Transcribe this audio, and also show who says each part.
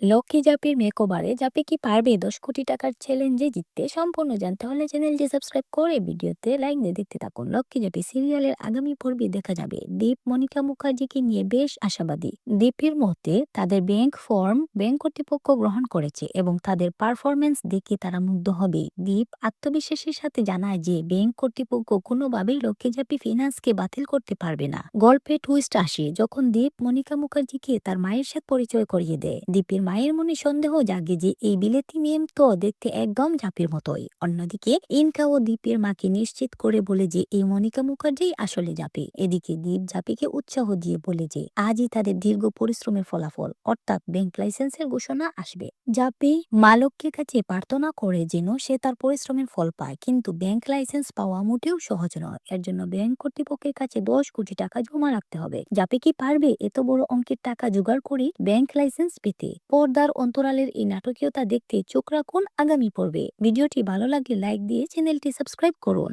Speaker 1: লক্ষ্মী জাপির মেকওভারে জাপি কি পারবে 10 কোটি টাকার চ্যালেঞ্জে জিততে? সম্পূর্ণ জানতে হলে চ্যানেলটি সাবস্ক্রাইব করে ভিডিওতে লাইক দিয়ে দেখতে থাকুন। লক্ষ্মী জাপি সিরিয়ালের আগামী পর্বে দেখা যাবে দীপ মনিকা মুখার্জিকে নিয়ে বেশ আশাবাদী। দীপের মতে তাদের ব্যাংক কর্তৃপক্ষ গ্রহণ করেছে এবং তাদের পারফরমেন্স দেখে তারা মুগ্ধ হবে। দীপ আত্মবিশ্বাসের সাথে জানায় যে ব্যাংক কর্তৃপক্ষ কোনোভাবেই লক্ষ্মী জাপি ফিনান্সকে বাতিল করতে পারবে না। গল্পে টুইস্ট আসে যখন দীপ মনিকা মুখার্জিকে তার মায়ের সাথে পরিচয় করিয়ে দেয়। দীপের মায়ের মনে সন্দেহ জাগে যে এই বিলেতি মেম তো দেখতে একদম জাপির মতোই। অন্যদিকে ইনকা ও দীপের মাকে নিশ্চিত করে বলে যে এই মনিকা মুখার্জি আসলে জাপি। এদিকে দীপ জাপিকে উৎসাহ দিয়ে বলে যে আজই তাদের দীর্ঘ পরিশ্রমের ফলাফল অর্থাৎ ব্যাংক লাইসেন্সের ঘোষণা আসবে। জাপি মালকের কাছে প্রার্থনা করে যেন সে তার পরিশ্রমের ফল পায়, কিন্তু ব্যাংক লাইসেন্স পাওয়া মোটেও সহজ নয়। এর জন্য ব্যাংক কর্তৃপক্ষের কাছে 10 কোটি টাকা জমা রাখতে হবে। জাপি কি পারবে এত বড় অঙ্কের টাকা জোগাড় করে ব্যাংক লাইসেন্স পেতে? পর্দার অন্তরালের এই নাটকীয়তা দেখতে চোখ রাখুন আগামী পর্বে। ভিডিওটি ভালো লাগলে লাইক দিয়ে চ্যানেলটি সাবস্ক্রাইব করুন।